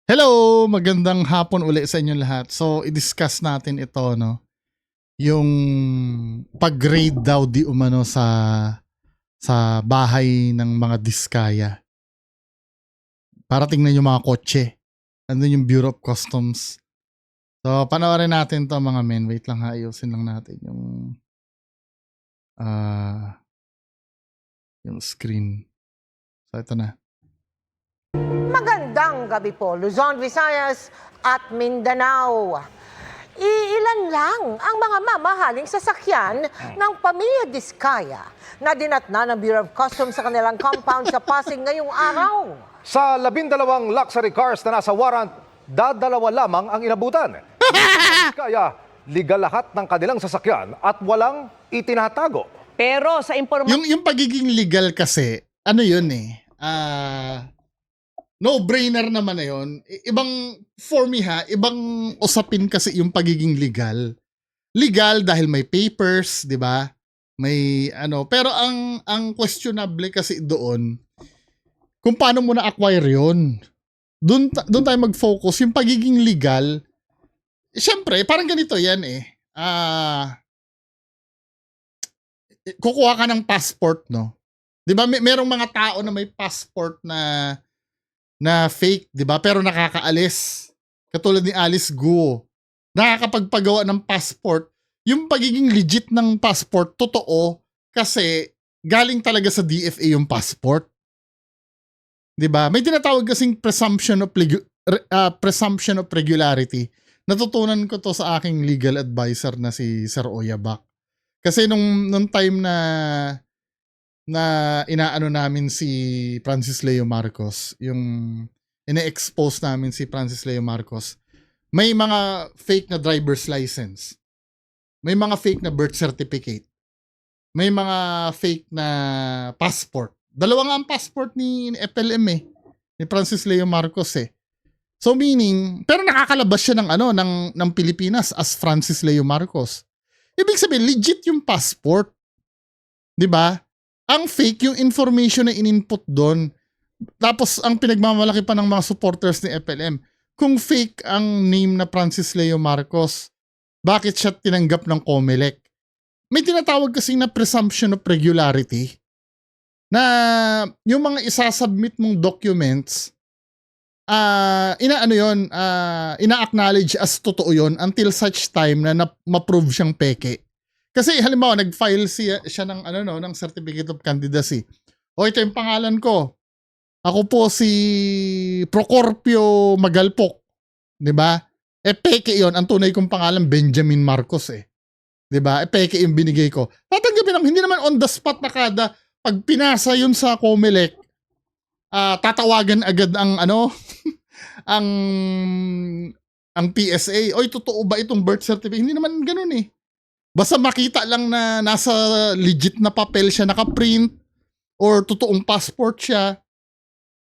Hello! Magandang hapon uli sa inyo lahat. So, i-discuss natin ito, no? Yung pag-grade daw di umano sa bahay ng mga diskaya. Para tingnan yung mga kotse. Andun yung Bureau of Customs. So, panoorin natin to mga men. Wait lang ha, ayusin lang natin yung screen. So, ito na. Magandang gabi po, Luzon, Visayas at Mindanao. Iilan lang ang mga mamahaling sasakyan ng pamilya Diskaya na dinatna ng Bureau of Customs sa kanilang compound sa Pasig ngayong araw. Sa 12 luxury cars na nasa warrant, dadalawa lamang ang inabutan. Kaya legal lahat ng kanilang sasakyan at walang itinatago. Pero sa impormasyon Yung pagiging legal kasi, ano yun eh, no-brainer naman na yun. Ibang, for me ha, ibang usapin kasi yung pagiging legal. Legal dahil may papers, di ba? May ano, pero ang questionable kasi doon, kung paano mo na-acquire yun. Doon tayo mag-focus. Yung pagiging legal, syempre, parang ganito yan eh. Kukuha ka ng passport, no? Di ba? Merong mga tao na may passport na fake, 'di ba? Pero nakakaalis. Katulad ni Alice Guo. Nakakapagpagawa ng passport. Yung pagiging legit ng passport totoo kasi galing talaga sa DFA yung passport. 'Di ba? May tinatawag kasing presumption of regularity. Natutunan ko to sa aking legal advisor na si Sir Oyabak. Kasi nung time na inaano namin si Francis Leo Marcos, yung ina-expose namin si Francis Leo Marcos, may mga fake na driver's license. May mga fake na birth certificate. May mga fake na passport. Dalawa nga ang passport ni FLM eh. Ni Francis Leo Marcos eh. So meaning, pero nakakalabas siya ng Pilipinas as Francis Leo Marcos. Ibig sabihin, legit yung passport. 'Di ba? Ang fake yung information na in-input doon. Tapos ang pinagmamalaki pa ng mga supporters ni FLM. Kung fake ang name na Francis Leo Marcos, bakit siya tinanggap ng COMELEC? May tinatawag kasing na presumption of regularity na yung mga isasubmit mong documents, ina-acknowledge as totoo yun until such time na ma-prove siyang peke. Kasi halimbawa nag-file siya ng ng certificate of candidacy. O ito yung pangalan ko. Ako po si Procorpio Magalpok, 'di ba? Peke 'yon. Ang tunay kong pangalan Benjamin Marcos eh. 'Di ba? Peke yung binigay ko. Tatanggapin hindi naman on the spot na kada pag pinasa 'yun sa COMELEC, tatawagan agad ang ang PSA. Oy, totoo ba itong birth certificate? Hindi naman ganoon eh. Basta makita lang na nasa legit na papel siya nakaprint or totoong passport siya.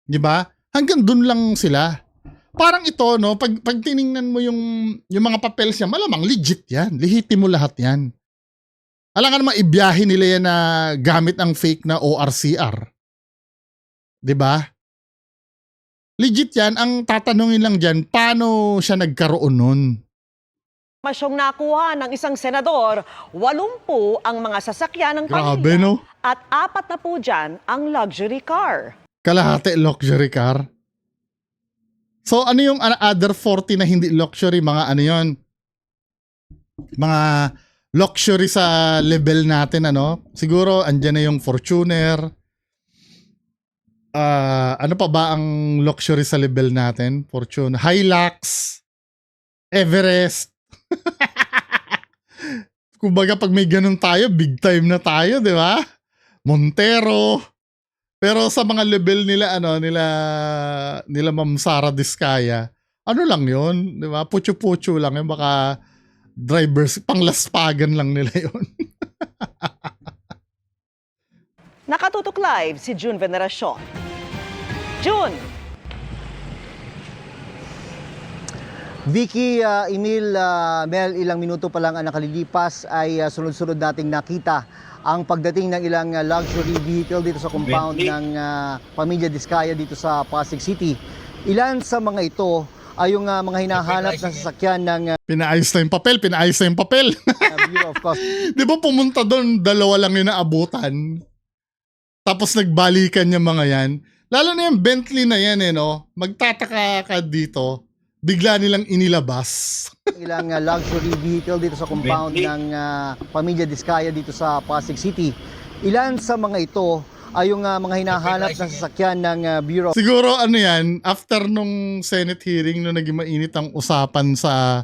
'Di ba? Hanggang dun lang sila. Parang ito, no, pag tiningnan mo yung mga papel siya, malamang legit 'yan. Lehitimo lahat 'yan. Alam nga naman ibiyahe nila yan na gamit ang fake na ORCR. 'Di ba? Legit 'yan. Ang tatanungin lang diyan, paano siya nagkaroon nun? masyong nakuha ng isang senador, 80 ang mga sasakyan ng Grabe, pamilya no? at 40 dyan ang luxury car. Kalahati luxury car. So ano yung other 40 na hindi luxury? Mga ano yun? Mga luxury sa level natin, ano? Siguro andyan na yung Fortuner. Ano pa ba ang luxury sa level natin? Fortune, Hilux, Everest. Kumbaga pag may ganun tayo, big time na tayo, di ba? Montero. Pero sa mga level nila, nila Ma'am Sara Diskaya, ano lang yun, di ba? Pucho-pucho lang yun, baka drivers, panglaspagan lang nila yun. Nakatutok live si June Veneracion. June! Vicky, Emil, Mel, ilang minuto pa lang ang nakalilipas ay sunod-sunod nating nakita ang pagdating ng ilang luxury vehicle dito sa compound ng Pamilya Diskaya dito sa Pasig City. Ilan sa mga ito ay yung mga hinahanap na sasakyan ng Pinaayos na yung papel, Bureau of Customs. Di ba pumunta doon, dalawa lang yung naabutan? Tapos nagbalikan yung mga yan. Lalo na yung Bentley na yan no? Magtataka ka dito, bigla nilang inilabas. Ilang luxury vehicle dito sa compound ng Pamilya Diskaya dito sa Pasig City. Ilan sa mga ito ay yung mga hinahanap na sasakyan ng Bureau Siguro ano yan, after nung Senate hearing, nung naging mainit ang usapan sa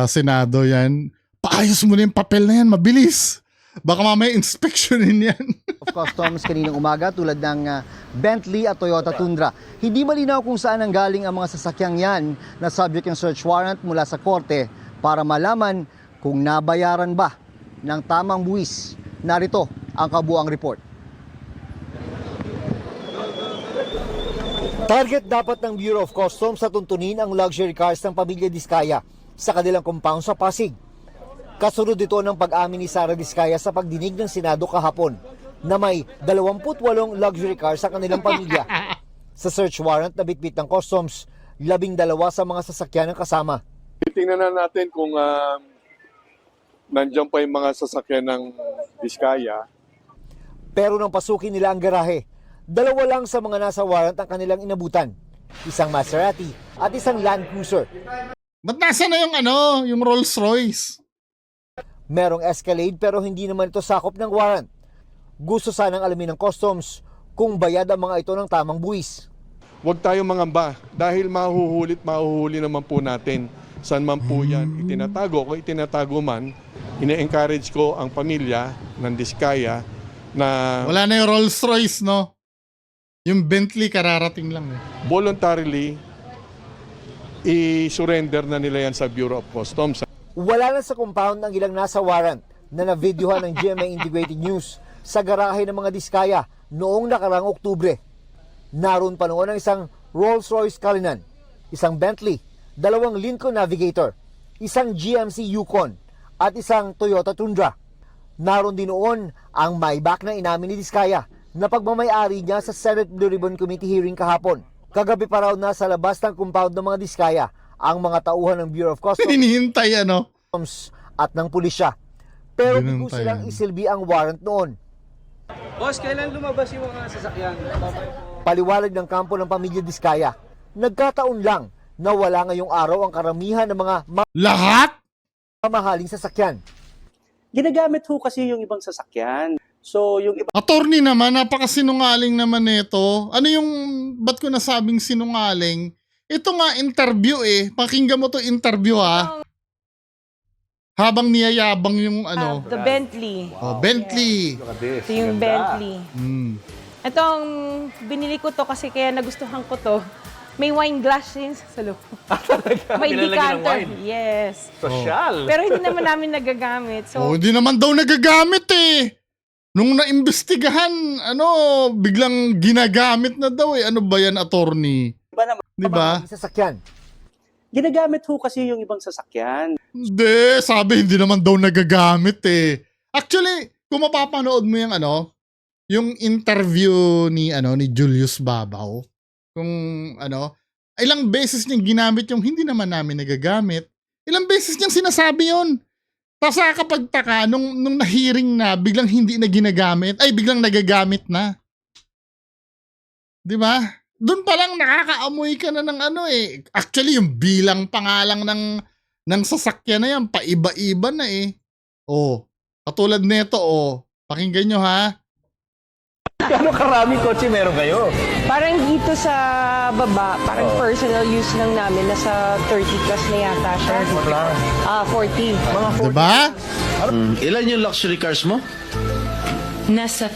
Senado yan, paayos mo na yung papel na yan, mabilis. Baka mamaya inspectionin yan. of Customs kaninang umaga tulad ng Bentley at Toyota Tundra. Hindi malinaw kung saan ang galing ang mga sasakyang yan na subject ng search warrant mula sa korte para malaman kung nabayaran ba ng tamang buwis. Narito ang kabuang report. Target dapat ng Bureau of Customs sa tuntunin ang luxury cars ng Pamilya Diskaya sa kanilang compound sa Pasig. Kasunod ito ng pag-amin ni Sara Diskaya sa pagdinig ng Senado kahapon na may 28 luxury cars sa kanilang pamilya. Sa search warrant na bitbit ng Customs, 12 sa mga sasakyan ang kasama. Tingnan na natin kung nandiyan pa yung mga sasakyan ng Diskaya. Pero nang pasukin nila ang garahe, 2 lang sa mga nasa warrant ang kanilang inabutan. Isang Maserati at isang Land Cruiser. Ba't nasa na yung Rolls Royce? Merong Escalade pero hindi naman ito sakop ng warrant. Gusto sanang alamin ng Customs kung bayad ang mga ito ng tamang buwis. Huwag tayong mangamba dahil mahuhuli naman po natin. Saan man po yan itinatago. Kung itinatago man, ine-encourage ko ang pamilya ng Diskaya na Wala na yung Rolls Royce, no? Yung Bentley kararating lang eh. voluntarily i-surrender na nila yan sa Bureau of Customs. Wala na sa compound ang ilang nasa warrant na navideohan ng GMA Integrated News sa garahe ng mga Diskaya noong nakarang Oktubre. Naroon pa noon ang isang Rolls-Royce Cullinan, isang Bentley, 2 Lincoln Navigator, isang GMC Yukon at isang Toyota Tundra. Naroon din noon ang Maybach na inamin ni Diskaya na pagmamayari niya sa Senate Blue Ribbon Committee hearing kahapon. Kagabi pa raw nasa labas ng compound ng mga Diskaya ang mga tauhan ng Bureau of Customs Hinihintay at ng pulisya. Pero bigo Binantay silang yan. isilbi ang warrant noon. Boss, kailan lumabas yung mga sasakyan? Paliwanag ng kampo ng Pamilya Diskaya, nagkataon lang na wala ngayong araw ang karamihan ng mga Lahat? mamahaling sasakyan. Ginagamit ho kasi yung ibang sasakyan. So, yung iba Attorney naman, napakasinungaling naman nito. Ano yung, ba't ko nasabing sinungaling? Ito nga, interview eh. Pakinggan mo to interview ha. Habang niyayabang yung The Bentley. Bentley. Ito yung Bentley. Itong binili ko to kasi kaya nagustuhan ko to. May wine glass din sa loob. May decanter. Yes. social. Pero hindi naman namin nagagamit. So, Hindi naman daw nagagamit eh. Nung naimbestigahan, biglang ginagamit na daw eh. Ano ba yan, attorney? Iba naman, Di ba? Mamahaling sasakyan. ginagamit ho kasi yung ibang sasakyan. Hindi, sabi hindi naman daw nagagamit eh. Actually, kung mapapanood mo yung yung interview ni Julius Babaw, kung ilang beses niyang ginamit yung hindi naman namin nagagamit. Ilang beses niyang sinasabi yon. Tapos nakakapagtaka, nung na-hearing na, biglang hindi na ginagamit, ay biglang nagagamit na. Di ba? Doon pa lang nakakaamoy ka na ng eh. Actually, yung bilang pangalang ng sasakyan na yan, paiba-iba na eh. Katulad nito pakinggan nyo ha. Ano karaming kotse meron kayo? parang dito sa baba, parang personal use lang namin. Nasa 30 plus na yata siya. 40. Mga 40. Diba? Ilan yung luxury cars mo? Nasa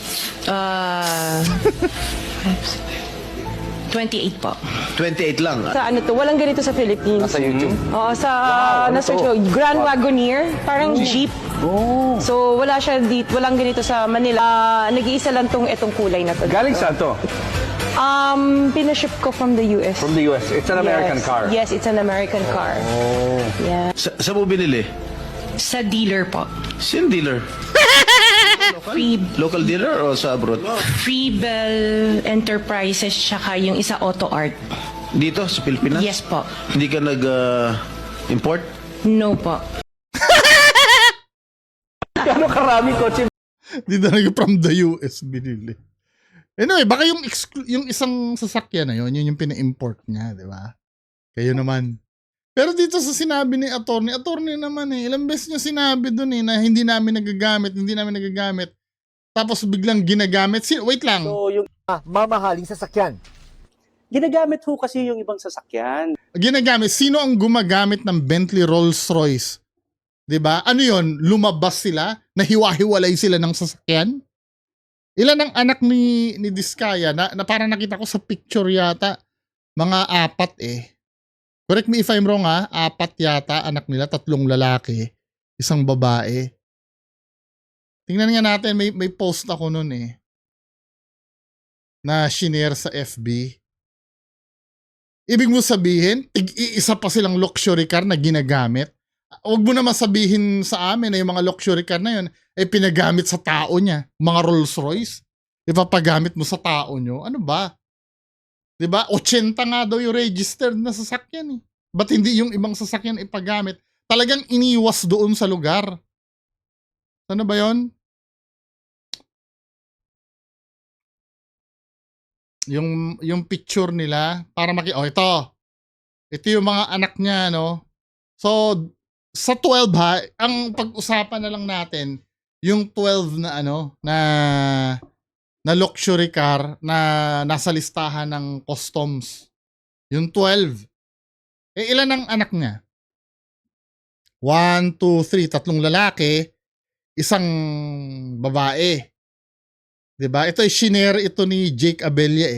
28 po. 28 lang. Sa ano to, walang ganito sa Philippines. Sa YouTube? Oo, nasa Grand Wagoneer, parang jeep. So wala siya dito, walang ganito sa Manila. Nag-iisa lang itong kulay na to. Galing saan to? Pinaship ko from the US. From the US. It's an American car. Yes, it's an American car. Yeah. Sa mo binili? Sa dealer po. Sino dealer? Local dealer o sa abroad? Freebell Enterprises tsaka yung isa Auto Art. dito sa Pilipinas? Yes po. Hindi ka nag-import? No po. Gano'ng karami kotse Dito na from the US binili. Anyway, baka yung isang sasakyan na yun yung pina-import niya, di ba? Kayo naman. Pero dito sa sinabi ni attorney naman ilang beses niya sinabi dun na hindi namin nagagamit. Tapos biglang ginagamit. Wait lang. So yung mamahaling sasakyan. ginagamit ho kasi yung ibang sasakyan. Ginagamit. Sino ang gumagamit ng Bentley Rolls-Royce? 'Di ba? Ano 'yon? Lumabas sila, nahiwa-hiwalay sila ng sasakyan? Ilan ang anak ni Diskaya na parang nakita ko sa picture yata, mga 4 Correct me if I'm wrong 4 yata anak nila, 3 lalaki, 1 babae. Tingnan nga natin, may post ako noon na shinare sa FB. Ibig mo sabihin, tig-iisa pa silang luxury car na ginagamit. Huwag mo naman sabihin sa amin na yung mga luxury car na yun ay pinagamit sa tao niya. Mga Rolls Royce. Ipapagamit mo sa tao nyo. Ano ba? Diba? 80 nga daw yung registered na sasakyan Ba't hindi yung ibang sasakyan ipagamit? Talagang iniwas doon sa lugar. Ano ba yon? Yung picture nila para ito yung mga anak niya so sa 12 ang pag-usapan na lang natin yung 12 na na luxury car na nasa listahan ng customs, yung 12 ilan ang anak niya? 1, 2, 3, 3 lalaki, 1 babae. 'Di ba? Ito ay shinare ito ni Jake Abella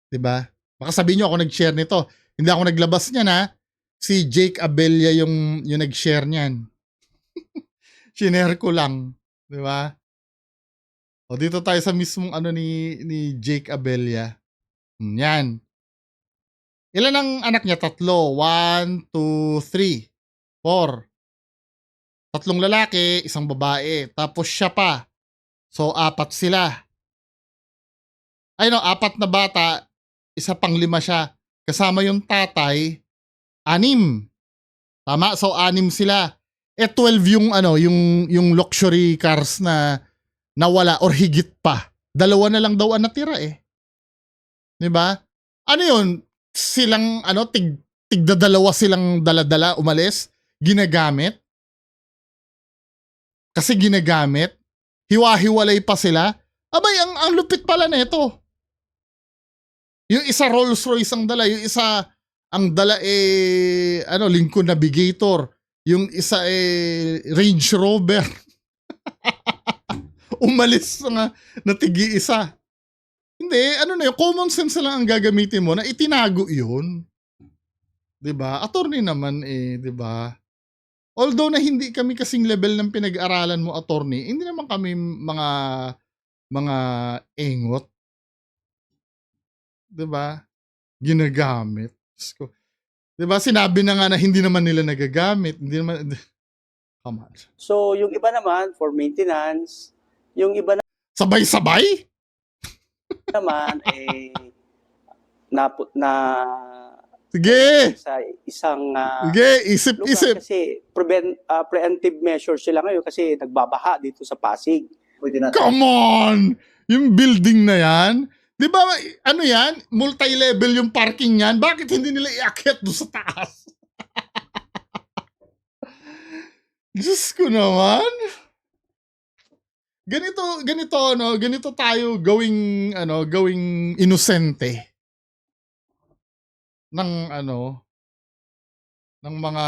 'Di ba? Baka sabihin niyo ako nag-share nito. Hindi ako naglabas niyan Si Jake Abella yung nag-share niyan. Shinare ko lang, 'di ba? O dito tayo sa mismong ni Jake Abella. Yan. Ilan ang anak niya? 3. 1, 2, 3, 4. 3 lalaki, 1 babae. Tapos siya pa. So, 4 sila. 4 na bata, 1 pang 5 siya. Kasama yung tatay, 6. Tama? So, 6 sila. 12 yung luxury cars na nawala or higit pa. 2 na lang daw ang natira 'Di ba? Ano yun? Silang tigdadalawa silang dala-dala umalis, ginagamit. Kasi ginagamit, hiwa-hiwalay pa sila. Abay, ang lupit pala nito. Yung isa Rolls Royce ang dala, yung isa ang dala Lincoln Navigator, yung isa Range Rover. Umalis na tigi-isa. Hindi, yung common sense lang ang gagamitin mo na itinago yun. 'Di ba? Attorney naman 'di ba? Although na hindi kami kasing level ng pinag-aralan mo, attorney, hindi naman kami mga engot. 'Di ba? Ginagamit. 'Di ba? Sinabi na nga na hindi naman nila nagagamit. Hindi naman come on. So yung iba naman for maintenance, yung iba Sabay-sabay? naman na Sige. sa isang Sige, lugar isip-isip. kasi preemptive measures sila ngayon kasi nagbabaha dito sa Pasig. Come on! Yung building na yan, di ba, yan? Multi-level yung parking yan. Bakit hindi nila iakyat doon sa taas? Diyos ko naman. Ganito tayo gawing inosente ng mga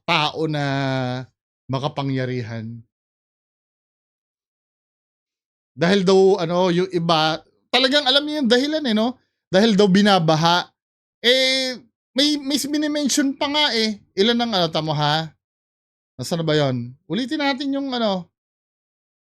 tao na makapangyarihan. Dahil daw yung iba, talagang alam niyo yung dahilan Dahil daw binabaha. May mini-mention pa nga Ilan ang tamo ha? Nasaan na ba 'yon? Ulitin natin yung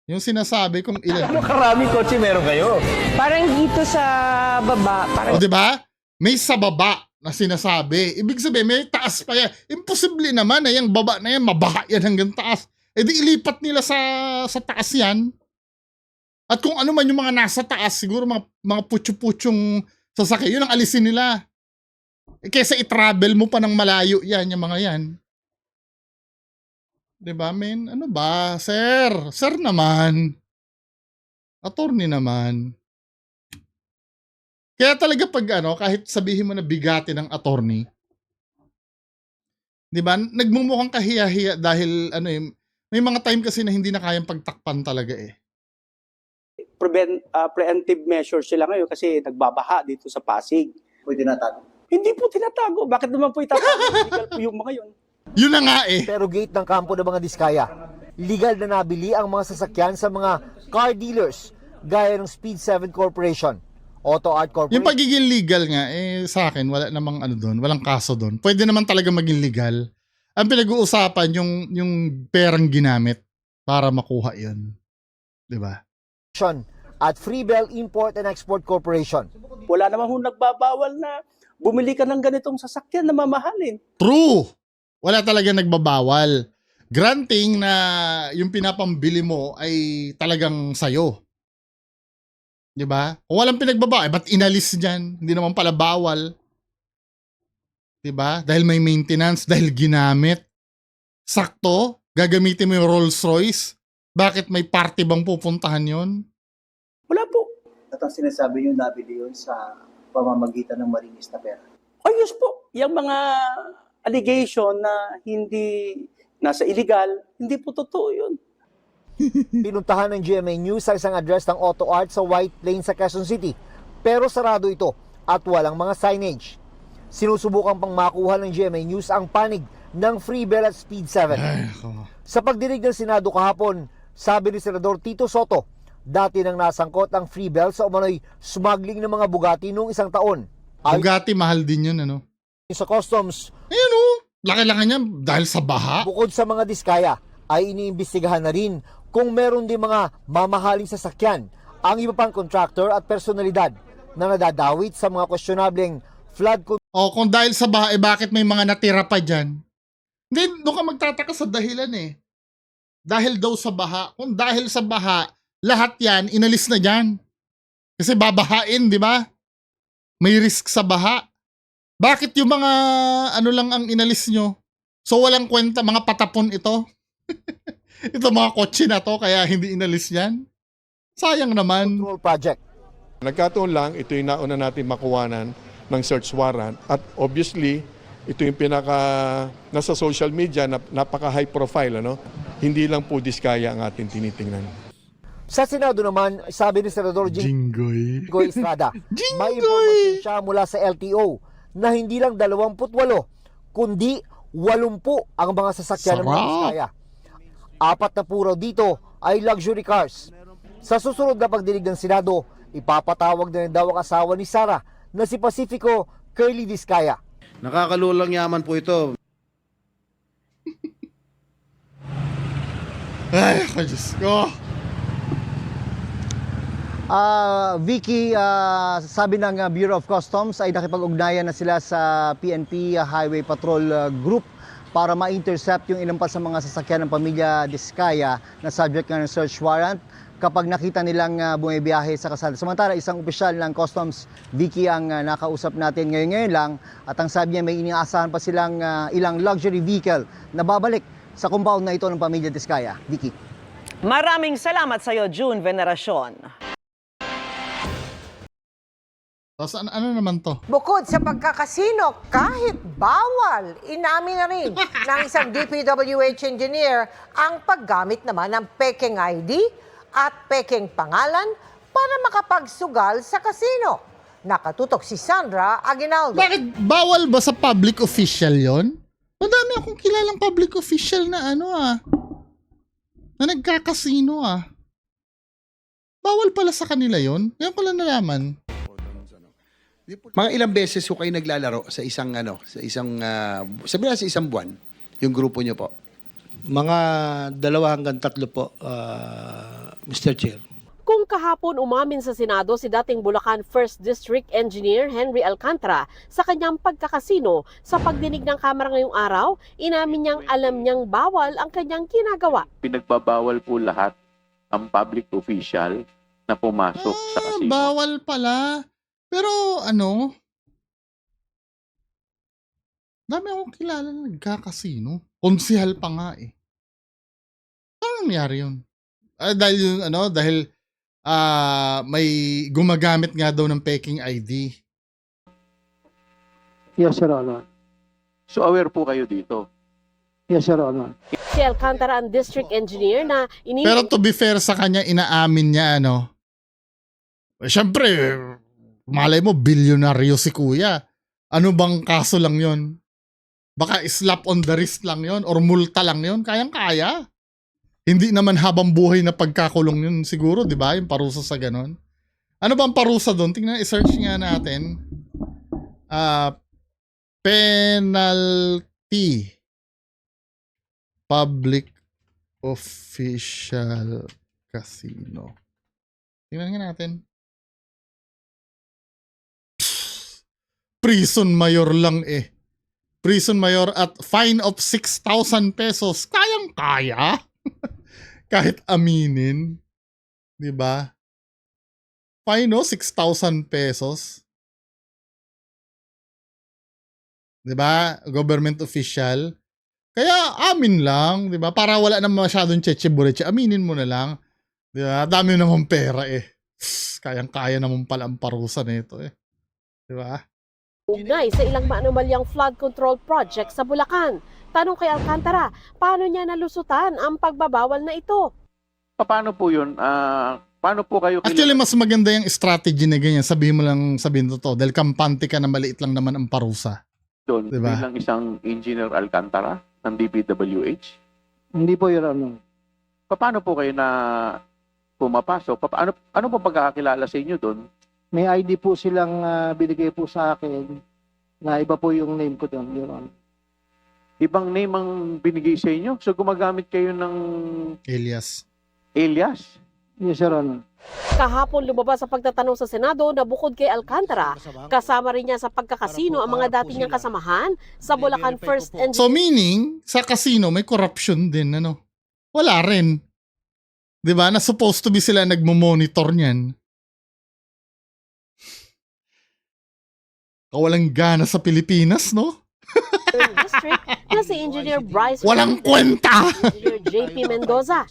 yung sinasabi kung ilan. Ano karami kotse meron kayo? Parang dito sa baba, O, di ba? May sa baba na sinasabi. Ibig sabihin, may taas pa yan. Imposible naman na yung baba na yan, mabaha yan hanggang taas. Di ilipat nila sa taas yan. At kung ano man yung mga nasa taas, siguro mga putyo-putyong sasakyan, yun ang alisin nila. Kesa i-travel mo pa ng malayo yan, yung mga yan. Diba, men? Ano ba? Sir? Sir naman. Attorney naman. Kaya talaga pag kahit sabihin mo na bigati ng attorney, di ba, nagmumukhang kahiya-hiya dahil may mga time kasi na hindi na kayang pagtakpan talaga eh. Preemptive measures sila ngayon kasi nagbabaha dito sa Pasig. Pwede tinatago. Hindi po tinatago. Bakit naman po itatago? Illegal po yung mga yun. Yun na nga eh. Pero gate ng kampo ng mga Diskaya, legal na nabili ang mga sasakyan sa mga car dealers gaya ng Speed 7 Corporation, Auto Art Corporation. Yung pagiging legal nga, sa akin, wala namang doon, walang kaso doon. Pwede naman talaga maging legal. Ang pinag-uusapan, yung perang ginamit para makuha yun. Diba? At Freebell Import and Export Corporation. Wala naman hong nagbabawal na bumili ka ng ganitong sasakyan na mamahalin. True! Wala talaga nagbabawal. Granting na yung pinapambili mo ay talagang sayo. Diba? Kung walang pinagbaba, ba't inalis dyan? Hindi naman pala bawal. Diba? Dahil may maintenance, dahil ginamit. Sakto, gagamitin mo yung Rolls Royce. Bakit may party bang pupuntahan yon? Wala po. At ang sinasabi nyo, nabili yun sa pamamagitan ng marinis na pera. Ayos po. Yung mga allegation na hindi nasa illegal, hindi po totoo yun. Pinuntahan ng GMA News sa isang address ng Auto Art sa White Plains sa Quezon City. Pero sarado ito at walang mga signage. Sinusubukan pang makuha ng GMA News ang panig ng Freebell at Speed 7. Sa pagdinig ng Senado kahapon, sabi ni Senador Tito Soto, dati nang nasangkot ang Freebell sa umano'y smuggling ng mga Bugatti noong isang taon. Bugatti, mahal din yun, Sa customs, Ayan laki-laki niya dahil sa baha. bukod sa mga Diskaya, ay iniimbestigahan na rin kung meron din mga mamahaling sasakyan ang iba pang contractor at personalidad na nadadawit sa mga questionableng flood control. O kung dahil sa baha, bakit may mga natira pa dyan? Hindi, doon ka magtataka sa dahilan eh. Dahil daw sa baha. Kung dahil sa baha, lahat yan, inalis na dyan. Kasi babahain, di ba? May risk sa baha. Bakit yung mga lang ang inalis nyo? So walang kwenta, mga patapon ito. Ito mga kotse na to, kaya hindi inalis yan. Sayang naman. Project. Nagkataon lang, ito yung nauna natin makuwanan ng search warrant. At obviously, ito yung nasa social media, napaka-high profile. Hindi lang po Diskaya ang ating tinitingnan. Sa Senado naman, sabi ni Senador Jinggoy. Jinggoy Estrada, may impormasyon siya mula sa LTO na hindi lang 28, kundi 80 ang mga sasakyan ng mga Diskaya. 4 na puro dito ay luxury cars. Sa susunod na pagdinig ng Senado, ipapatawag na rin daw ang asawa ni Sara na si Pacifico Curly Diskaya. Nakakalulang yaman po ito. Ay, Diyos ko. Vicky, sabi ng Bureau of Customs ay nakipag-ugnayan na sila sa PNP Highway Patrol Group para ma-intercept yung ilan pa sa mga sasakyan ng pamilya Diskaya na subject ng search warrant kapag nakita nilang bumibiyahe sa kalsada. Samantala, isang opisyal ng Customs, Vicky, ang nakausap natin ngayon lang at ang sabi niya may iniasahan pa silang ilang luxury vehicle na babalik sa compound na ito ng pamilya Diskaya. Vicky. Maraming salamat sa iyo, June Veneracion. Tapos ano naman to? Bukod sa pagkakasino, kahit bawal, inamin na rin ng isang DPWH engineer ang paggamit naman ng peking ID at peking pangalan para makapagsugal sa kasino. Nakatutok si Sandra Aguinaldo. Bakit bawal ba sa public official yon? Madami akong kilalang public official na na nagkakasino Bawal pala sa kanila yon? Ngayon ko lang nalaman. Mga ilang beses ko kayo naglalaro sa isang sabi na sa isang buwan, yung grupo nyo po? Mga 2 hanggang 3 po, Mr. Chair. Kung kahapon umamin sa Senado si dating Bulacan 1st District Engineer Henry Alcantara sa kanyang pagkakasino, sa pagdinig ng Kamara ngayong araw, inamin niyang alam niyang bawal ang kanyang ginagawa. Pinagbabawal po lahat ang public official na pumasok sa kasino. Bawal pala. Pero Dami akong kilala na nagkakasino. Konsihal pa nga eh. Ano nangyari yun? Dahil may gumagamit nga daw ng peking ID. Yes, Your Honor. So aware po kayo dito. Yes, Your Honor. Si Alcantara ang district engineer na Pero to be fair sa kanya, inaamin niya, Siyempre, malay mo, bilyonaryo si kuya. Ano bang kaso lang yon? Baka slap on the wrist lang yon or multa lang yon, kayang-kaya. Hindi naman habang buhay na pagkakulong yun siguro, di ba? Yung parusa sa ganon. Ano bang parusa doon? Tingnan, i-search nga natin. Penalty. Public official casino. Tingnan nga natin. Prison mayor lang eh. Prison mayor at fine of 6,000 pesos. Kayang-kaya. Kahit aminin. Diba? Fine 6,000 pesos. Diba? Government official. Kaya amin lang. Diba? Para wala na masyadong cheche-bureche. Aminin mo na lang. Diba? Dami naman pera eh. Kayang-kaya naman pala ang parusa nito eh. Diba? ugnay sa ilang maanumalyang flood control project sa Bulacan. Tanong kay Alcantara, paano niya nalusutan ang pagbabawal na ito? Paano po yun? Paano po kayo... Actually, mas maganda yung strategy na ganyan. Sabihin to. Dahil kampante ka na maliit lang naman ang parusa. Doon, diba? bilang isang Engineer Alcantara ng DPWH? Hindi po, Your Honor. Paano po kayo na pumapasok? Ano po pagkakakilala sa inyo doon? May ID po silang binigay po sa akin na iba po yung name ko doon, Your Honor. Ibang name ang binigay sa inyo? So gumagamit kayo ng... Alias. Yes, Your Honor. Kahapon lumabas sa pagtatanong sa Senado na bukod kay Alcantara, kasama rin niya sa pagkakasino ang mga dati niyang kasamahan sa Bulacan First and... So meaning, sa casino may corruption din, ano? Wala rin. Diba? Na supposed to be sila nagmo-monitor niyan. Kawalang gana sa Pilipinas, no? District na si Engineer Bryce Walang kwenta! Engineer JP Mendoza.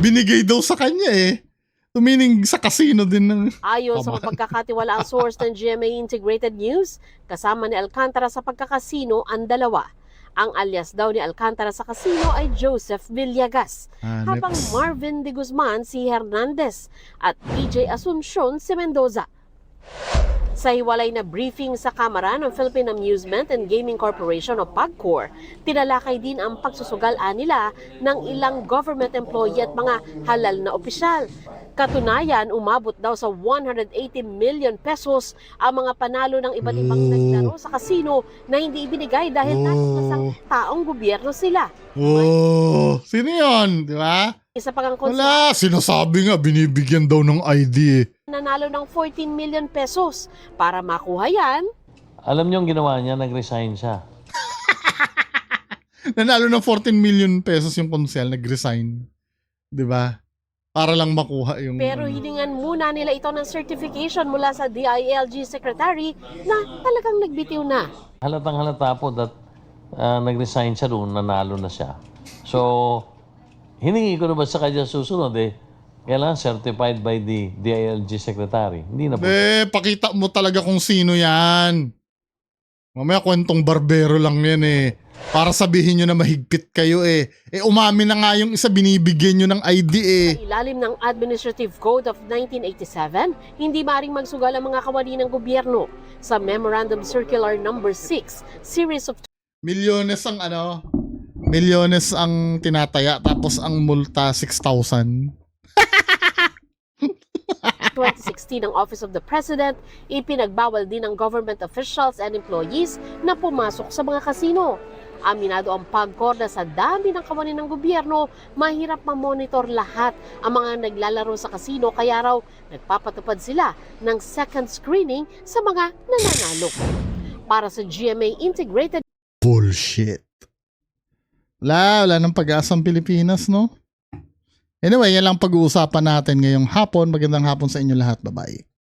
Binigay daw sa kanya eh. Meaning sa casino din ng... Ayon sa mapagkakatiwalaang source ng GMA Integrated News, kasama ni Alcantara sa pagkakasino ang dalawa. Ang alias daw ni Alcantara sa kasino ay Joseph Villegas, habang Marvin de Guzman si Hernandez at PJ Asuncion si Mendoza. Sa hiwalay na briefing sa Kamara ng Philippine Amusement and Gaming Corporation o PAGCOR, tinalakay din ang pagsusugal-an nila ng ilang government employee at mga halal na opisyal. Katunayan, umabot daw sa 180 million pesos ang mga panalo ng iba't ibang naglaro sa kasino na hindi ibinigay dahil nasa taong gobyerno sila. Oh, sino yun? Di ba? Isa pa kang wala, sinasabi nga, binibigyan daw ng ID eh. Nanalo ng 14 million pesos. Para makuha yan, alam niyo ang ginawa niya, nag-resign siya. Nanalo ng 14 million pesos yung konsel, nag-resign. Di ba? Para lang makuha yung... Pero hiningan muna nila ito ng certification mula sa DILG Secretary na talagang nagbitiw na. Halatang halata po that nag-resign siya doon, nanalo na siya. So, hiningi ko na ba sa kanya susunod kailangan certified by the DILG Secretary. Hindi na po. Pakita mo talaga kung sino yan. Mamaya kwentong barbero lang yan eh. Para sabihin nyo na mahigpit kayo eh. Umamin na nga yung isa, binibigyan nyo ng ID eh. Sa ilalim ng Administrative Code of 1987, hindi maaaring magsugal ang mga kawani ng gobyerno. Sa Memorandum Circular No. 6, Series of Milyones ang tinataya tapos ang multa 6,000. 2016 ng Office of the President, ipinagbawal din ng government officials and employees na pumasok sa mga kasino. Aminado ang PAGCOR na sa dami ng kawani ng gobyerno, mahirap ma-monitor lahat ang mga naglalaro sa kasino kaya raw nagpapatupad sila ng second screening sa mga nananalo. Para sa GMA Integrated Bullshit. Wala nang pag-asang Pilipinas, no? Anyway, yan lang pag-uusapan natin ngayong hapon. Magandang hapon sa inyo lahat. Bye-bye.